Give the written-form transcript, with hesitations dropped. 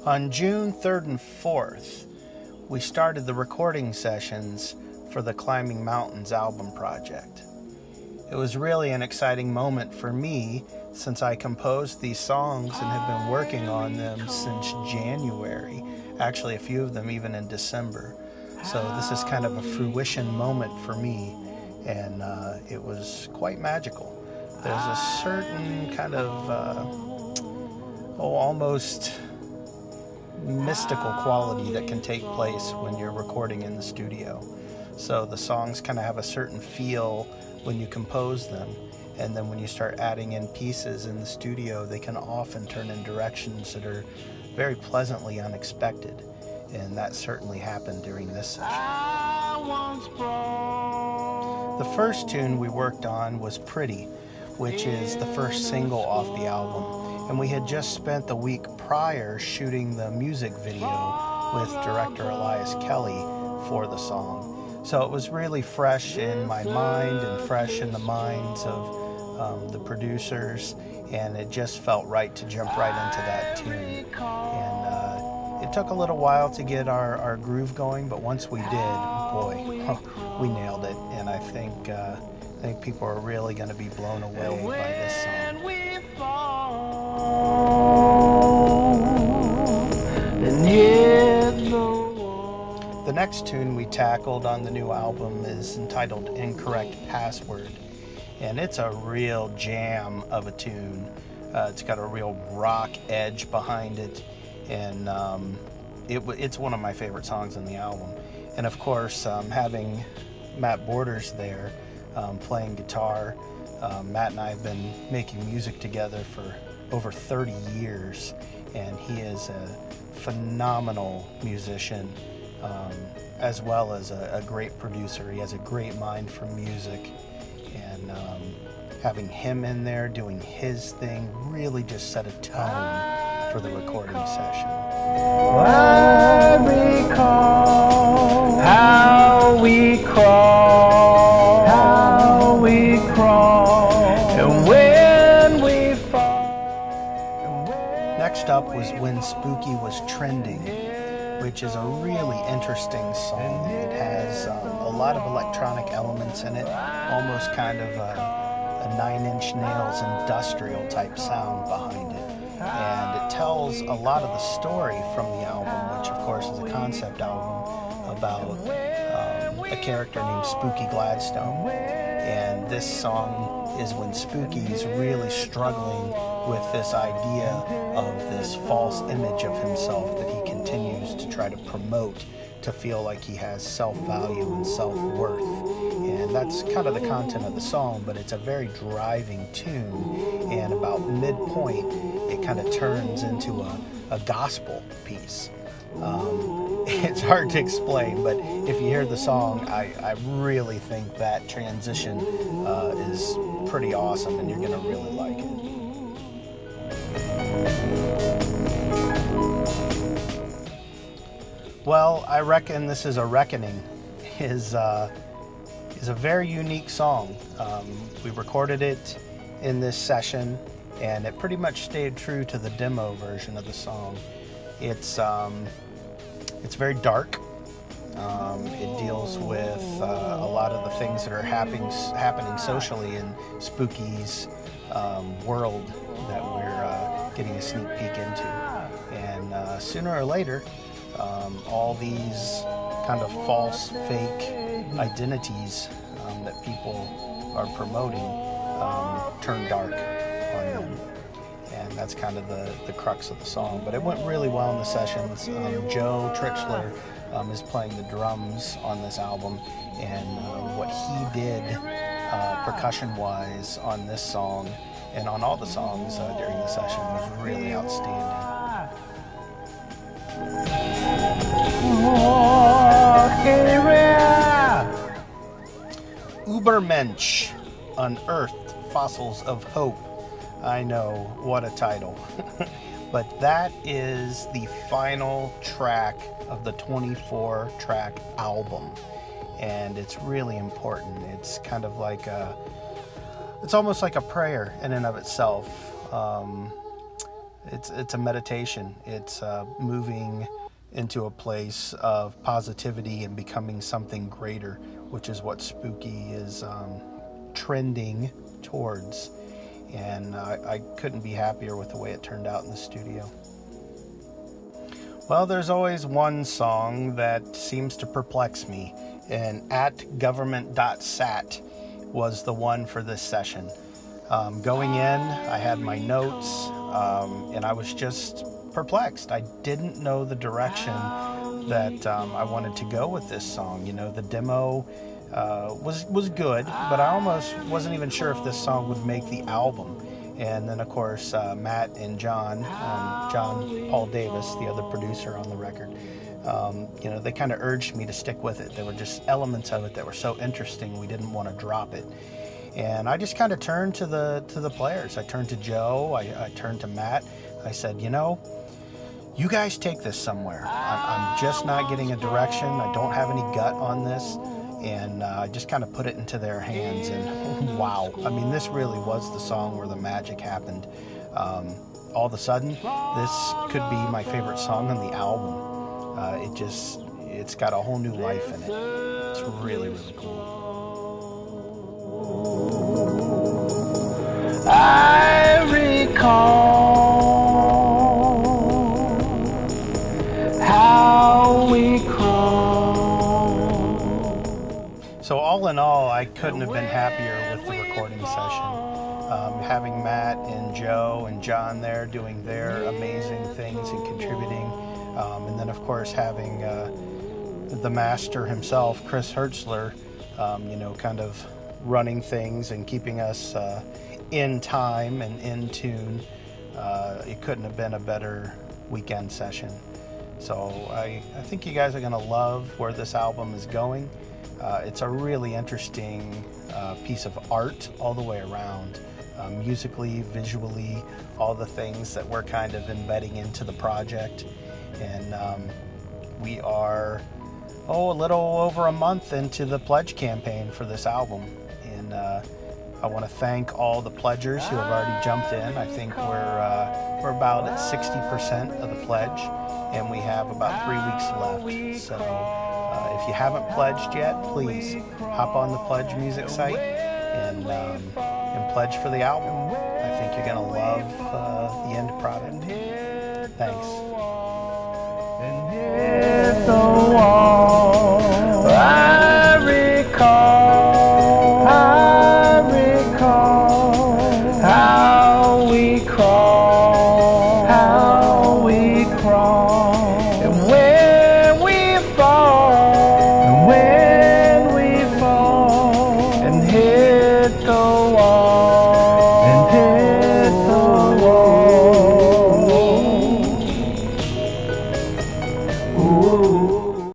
On June 3rd and 4th, we started the recording sessions for the Climbing Mountains album project. It was really an exciting moment for me since I composed these songs and have been working on them since January, actually a few of them even in December. So this is kind of a fruition moment for me, and it was quite magical. There's a certain kind of almost mystical quality that can take place when you're recording in the studio. So the songs kind of have a certain feel when you compose them, and then when you start adding in pieces in the studio, they can often turn in directions that are very pleasantly unexpected, and that certainly happened during this session. The first tune we worked on was Pretty, which is the first single off the album, and we had just spent the week prior shooting the music video with director Elias Kelley for the song. So it was really fresh in my mind and fresh in the minds of the producers, and it just felt right to jump right into that tune. And it took a little while to get our groove going, but once we did, boy, we nailed it. And I think people are really going to be blown away by this song. The next tune we tackled on the new album is entitled Incorrect Password, and it's a real jam of a tune. It's got a real rock edge behind it, and it's one of my favorite songs on the album. And of course, having Matt Borders there playing guitar, Matt and I have been making music together for over 30 years, and he is a phenomenal musician, as well as a great producer. He has a great mind for music, and having him in there doing his thing really just set a tone for the recording session. I recall how we crawl, and when we fall. Next up was When Spooky Was Trending, which is a really interesting song. It has a lot of electronic elements in it, almost kind of a Nine Inch Nails industrial type sound behind it. And it tells a lot of the story from the album, which of course is a concept album about a character named Spooky Gladstone. And this song is when Spooky is really struggling with this idea of this false image of himself that he continues to try to promote to feel like he has self-value and self-worth. And that's kind of the content of the song, but it's a very driving tune, and about midpoint it kind of turns into a gospel piece. It's hard to explain, but if you hear the song, I really think that transition is pretty awesome, and you're going to really like it. Well, I reckon This Is a Reckoning is a very unique song. We recorded it in this session, and it pretty much stayed true to the demo version of the song. It's very dark. It deals with a lot of the things that are happening socially in Spooky's world that we're getting a sneak peek into. And sooner or later, all these kind of false, fake identities that people are promoting turn dark on them. And that's kind of the crux of the song. But it went really well in the sessions. Joe Tritschler is playing the drums on this album, and what he did percussion-wise on this song and on all the songs during the session was really outstanding. Ubermensch, Unearthed Fossils of Hope. I know, what a title. But that is the final track of the 24-track album, and it's really important. It's kind of like it's almost like a prayer in and of itself. it's a meditation. It's moving into a place of positivity and becoming something greater, which is what Spooky is trending towards. And I couldn't be happier with the way it turned out in the studio. Well, there's always one song that seems to perplex me, and @government.sat was the one for this session. Going in, I had my notes, and I was just perplexed. I didn't know the direction that I wanted to go with this song. You know, the demo was good, but I almost wasn't even sure if this song would make the album. And then, of course, Matt and John Paul Davis, the other producer on the record, you know, they kind of urged me to stick with it. There were just elements of it that were so interesting, we didn't want to drop it. And I just kind of turned to the players. I turned to Joe. I turned to Matt. I said, you know, you guys take this somewhere. I'm just not getting a direction. I don't have any gut on this. And I just kind of put it into their hands. And wow, I mean, this really was the song where the magic happened. All of a sudden, this could be my favorite song on the album. It's got a whole new life in it. It's really, really cool. I recall how we crawled. So all in all, I couldn't have been happier with the recording session. Having Matt and Joe and John there doing their amazing things and contributing. And then, of course, having the master himself, Chris Hertzler, you know, kind of running things and keeping us in time and in tune. It couldn't have been a better weekend session. So I think you guys are going to love where this album is going. It's a really interesting piece of art all the way around. Musically, visually, all the things that we're kind of embedding into the project. And we are, a little over a month into the pledge campaign for this album. And I want to thank all the pledgers who have already jumped in. I think we're about at 60% of the pledge, and we have about 3 weeks left. So if you haven't pledged yet, please hop on the Pledge music site and pledge for the album. I think you're going to love the end product. Thanks.